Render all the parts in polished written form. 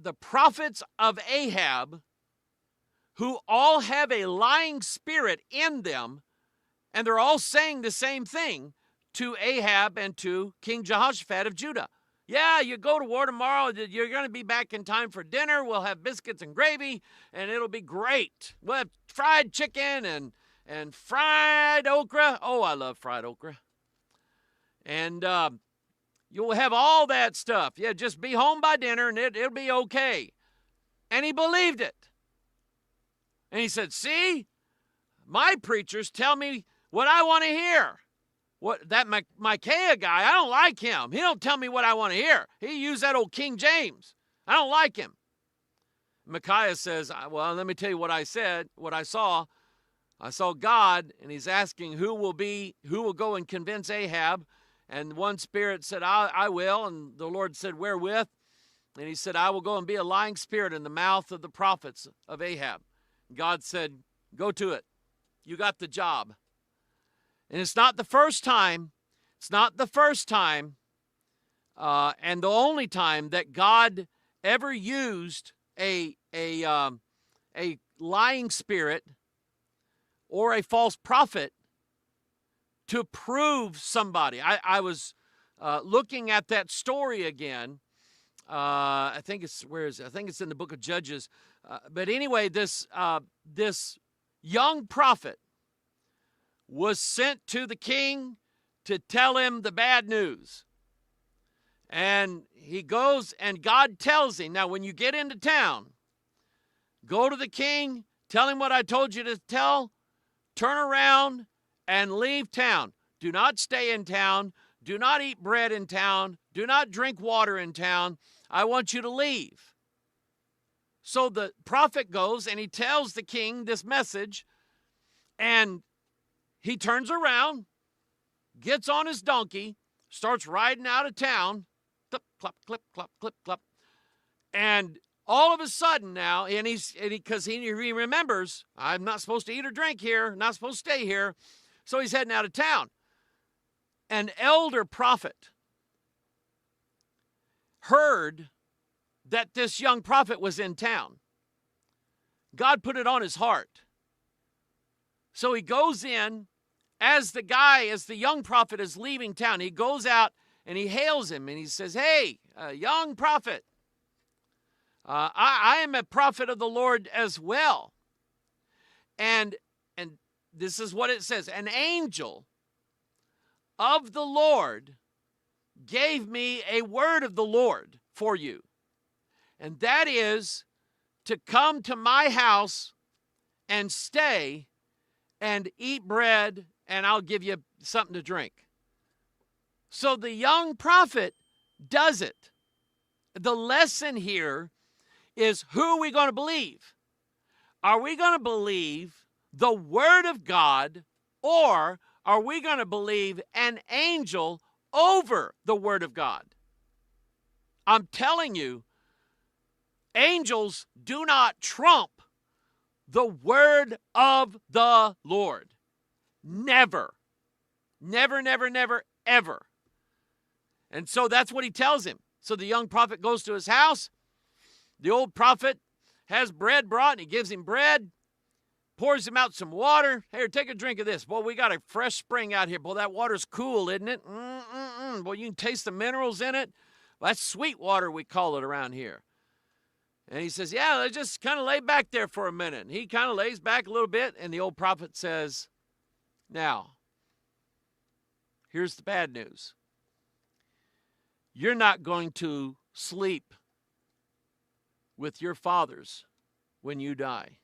the prophets of Ahab, who all have a lying spirit in them, and they're all saying the same thing to Ahab and to King Jehoshaphat of Judah. Yeah, you go to war tomorrow. You're going to be back in time for dinner. We'll have biscuits and gravy, and it'll be great. We'll have fried chicken and fried okra. Oh, I love fried okra. And you'll have all that stuff. Yeah, just be home by dinner, and it'll be okay. And he believed it. And he said, see, my preachers tell me what I want to hear. What that Micaiah guy, I don't like him. He don't tell me what I want to hear. He used that old King James. I don't like him. Micaiah says, well, let me tell you what I said, what I saw. I saw God, and he's asking who will go and convince Ahab. And one spirit said, I will. And the Lord said, wherewith? And he said, I will go and be a lying spirit in the mouth of the prophets of Ahab. God said, go to it. You got the job. And it's not the first time. It's not the first time and the only time that God ever used a lying spirit or a false prophet to prove somebody. I was looking at that story again. I think it's I think it's in the book of Judges. But anyway, this young prophet was sent to the king to tell him the bad news. And he goes, and God tells him, now when you get into town, go to the king, tell him what I told you to tell, turn around and leave town. Do not stay in town. Do not eat bread in town. Do not drink water in town. I want you to leave. So the prophet goes and he tells the king this message, and he turns around, gets on his donkey, starts riding out of town, clip, clop, clip, clop, clip, clop. And all of a sudden now, because he remembers, I'm not supposed to eat or drink here, not supposed to stay here, so he's heading out of town. An elder prophet heard that this young prophet was in town. God put it on his heart. So he goes in, as the young prophet is leaving town, he goes out and he hails him and he says, hey, young prophet, I am a prophet of the Lord as well. And this is what it says. An angel of the Lord gave me a word of the Lord for you. And that is to come to my house and stay and eat bread, and I'll give you something to drink. So the young prophet does it. The lesson here is, who are we going to believe? Are we going to believe the word of God, or are we going to believe an angel over the word of God? I'm telling you, angels do not trump the word of the Lord. Never. Never, never, never, ever. And so that's what he tells him. So the young prophet goes to his house. The old prophet has bread brought, and he gives him bread, pours him out some water. Here, take a drink of this. Boy, we got a fresh spring out here. Boy, that water's cool, isn't it? Boy, you can taste the minerals in it. Well, that's sweet water, we call it around here. And he says, yeah, let's just kind of lay back there for a minute. And he kind of lays back a little bit, and the old prophet says, now, here's the bad news. You're not going to sleep with your fathers when you die.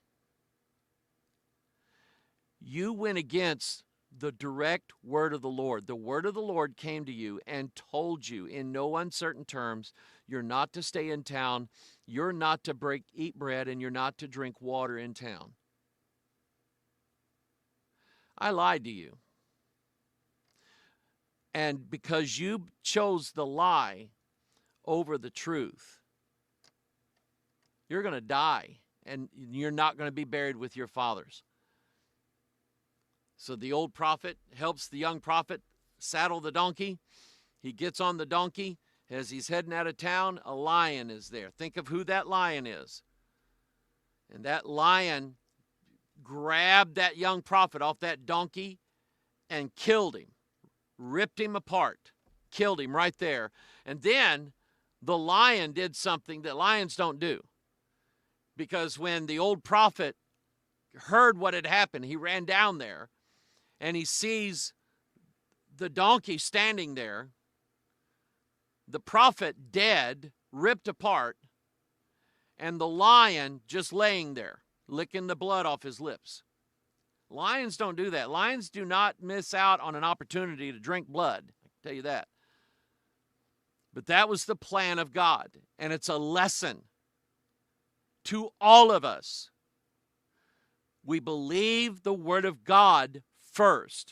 You went against the direct word of the Lord. The word of the Lord came to you and told you in no uncertain terms, you're not to stay in town, you're not to eat bread, and you're not to drink water in town. I lied to you. And because you chose the lie over the truth, you're going to die, and you're not going to be buried with your fathers. So the old prophet helps the young prophet saddle the donkey. He gets on the donkey, As he's heading out of town, a lion is there. Think of who that lion is. And that lion grabbed that young prophet off that donkey and killed him, ripped him apart, killed him right there. And then the lion did something that lions don't do. Because when the old prophet heard what had happened, he ran down there and he sees the donkey standing there, the prophet dead, ripped apart, and the lion just laying there, licking the blood off his lips. Lions don't do that. Lions do not miss out on an opportunity to drink blood. I can tell you that. But that was the plan of God, and it's a lesson to all of us. We believe the Word of God first.